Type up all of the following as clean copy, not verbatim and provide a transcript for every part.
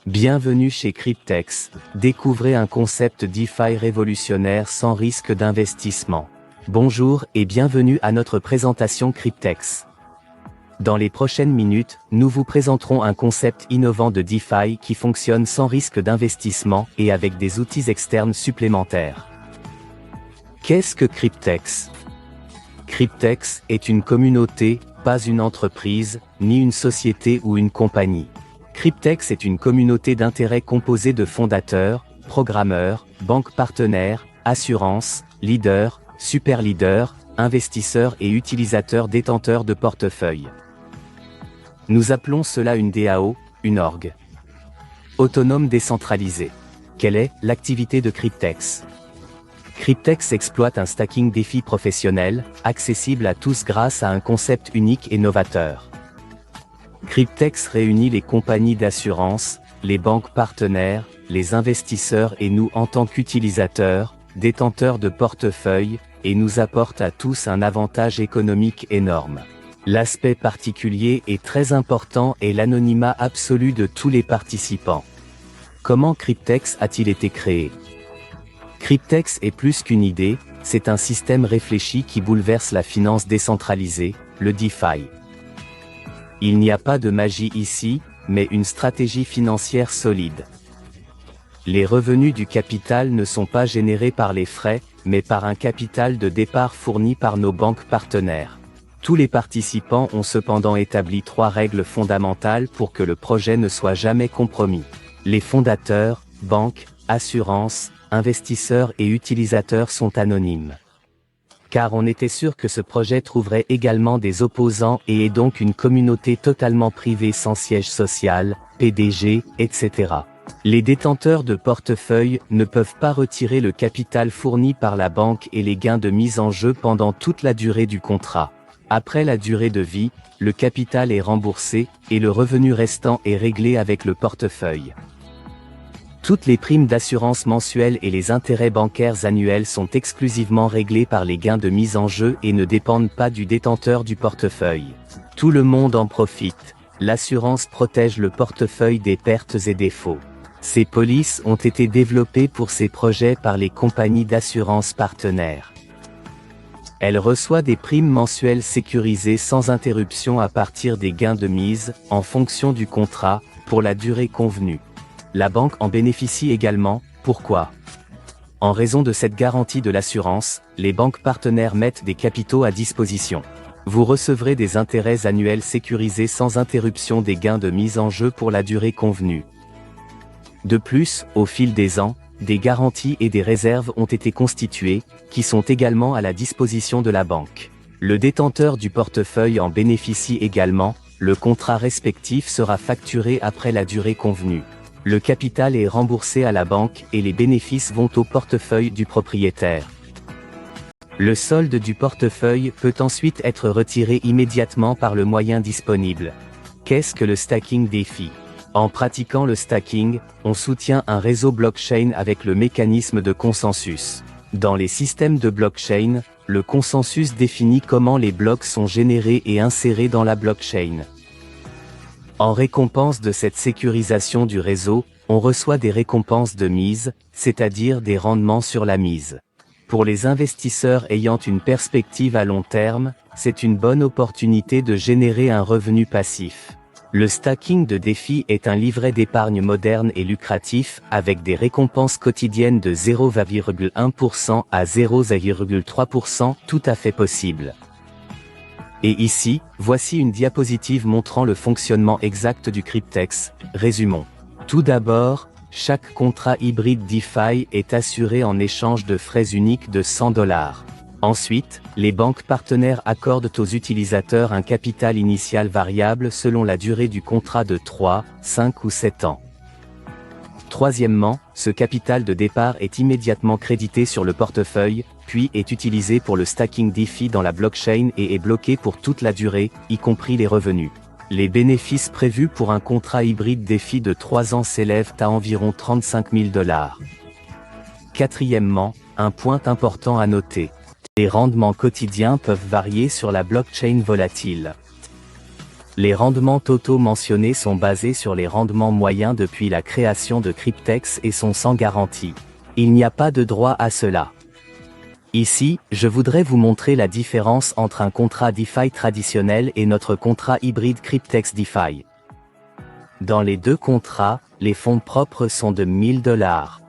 Bienvenue chez Cryptex, découvrez un concept DeFi révolutionnaire sans risque d'investissement. Bonjour et bienvenue à notre présentation Cryptex. Dans les prochaines minutes, nous vous présenterons un concept innovant de DeFi qui fonctionne sans risque d'investissement et avec des outils externes supplémentaires. Qu'est-ce que Cryptex? Cryptex est une communauté, pas une entreprise, ni une société ou une compagnie. Cryptex est une communauté d'intérêt composée de fondateurs, programmeurs, banques partenaires, assurances, leaders, super leaders, investisseurs et utilisateurs détenteurs de portefeuilles. Nous appelons cela une DAO, une org. Autonome décentralisée. Quelle est l'activité de Cryptex? Cryptex exploite un stacking DeFi professionnel, accessible à tous grâce à un concept unique et novateur. Cryptex réunit les compagnies d'assurance, les banques partenaires, les investisseurs et nous en tant qu'utilisateurs, détenteurs de portefeuille, et nous apporte à tous un avantage économique énorme. L'aspect particulier et très important est l'anonymat absolu de tous les participants. Comment Cryptex a-t-il été créé? Cryptex est plus qu'une idée, c'est un système réfléchi qui bouleverse la finance décentralisée, le DeFi. Il n'y a pas de magie ici, mais une stratégie financière solide. Les revenus du capital ne sont pas générés par les frais, mais par un capital de départ fourni par nos banques partenaires. Tous les participants ont cependant établi 3 règles fondamentales pour que le projet ne soit jamais compromis. Les fondateurs, banques, assurances, investisseurs et utilisateurs sont anonymes. Car on était sûr que ce projet trouverait également des opposants et est donc une communauté totalement privée sans siège social, PDG, etc. Les détenteurs de portefeuille ne peuvent pas retirer le capital fourni par la banque et les gains de mise en jeu pendant toute la durée du contrat. Après la durée de vie, le capital est remboursé, et le revenu restant est réglé avec le portefeuille. Toutes les primes d'assurance mensuelles et les intérêts bancaires annuels sont exclusivement réglés par les gains de mise en jeu et ne dépendent pas du détenteur du portefeuille. Tout le monde en profite. L'assurance protège le portefeuille des pertes et défauts. Ces polices ont été développées pour ces projets par les compagnies d'assurance partenaires. Elle reçoit des primes mensuelles sécurisées sans interruption à partir des gains de mise, en fonction du contrat, pour la durée convenue. La banque en bénéficie également. Pourquoi? En raison de cette garantie de l'assurance, les banques partenaires mettent des capitaux à disposition. Vous recevrez des intérêts annuels sécurisés sans interruption des gains de mise en jeu pour la durée convenue. De plus, au fil des ans, des garanties et des réserves ont été constituées, qui sont également à la disposition de la banque. Le détenteur du portefeuille en bénéficie également, le contrat respectif sera facturé après la durée convenue. Le capital est remboursé à la banque et les bénéfices vont au portefeuille du propriétaire. Le solde du portefeuille peut ensuite être retiré immédiatement par le moyen disponible. Qu'est-ce que le stacking DeFi? En pratiquant le stacking, on soutient un réseau blockchain avec le mécanisme de consensus. Dans les systèmes de blockchain, le consensus définit comment les blocs sont générés et insérés dans la blockchain. En récompense de cette sécurisation du réseau, on reçoit des récompenses de mise, c'est-à-dire des rendements sur la mise. Pour les investisseurs ayant une perspective à long terme, c'est une bonne opportunité de générer un revenu passif. Le stacking de DeFi est un livret d'épargne moderne et lucratif, avec des récompenses quotidiennes de 0,1% à 0,3%, tout à fait possible. Et ici, voici une diapositive montrant le fonctionnement exact du Cryptex. Résumons. Tout d'abord, chaque contrat hybride DeFi est assuré en échange de frais uniques de $100. Ensuite, les banques partenaires accordent aux utilisateurs un capital initial variable selon la durée du contrat de 3, 5 ou 7 ans. Troisièmement, ce capital de départ est immédiatement crédité sur le portefeuille, puis est utilisé pour le stacking DeFi dans la blockchain et est bloqué pour toute la durée, y compris les revenus. Les bénéfices prévus pour un contrat hybride DeFi de 3 ans s'élèvent à environ $35 000. Quatrièmement, un point important à noter. Les rendements quotidiens peuvent varier sur la blockchain volatile. Les rendements totaux mentionnés sont basés sur les rendements moyens depuis la création de Cryptex et sont sans garantie. Il n'y a pas de droit à cela. Ici, je voudrais vous montrer la différence entre un contrat DeFi traditionnel et notre contrat hybride Cryptex DeFi. Dans les deux contrats, les fonds propres sont de 1000 $.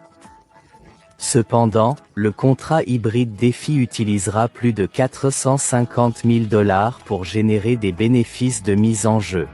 Cependant, le contrat hybride DeFi utilisera plus de 450 000 $ pour générer des bénéfices de mise en jeu.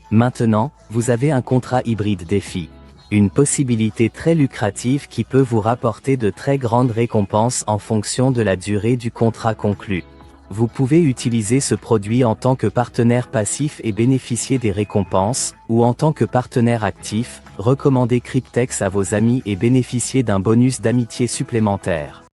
Maintenant, vous avez un contrat hybride DeFi. Une possibilité très lucrative qui peut vous rapporter de très grandes récompenses en fonction de la durée du contrat conclu. Vous pouvez utiliser ce produit en tant que partenaire passif et bénéficier des récompenses, ou en tant que partenaire actif, recommander Cryptex à vos amis et bénéficier d'un bonus d'amitié supplémentaire.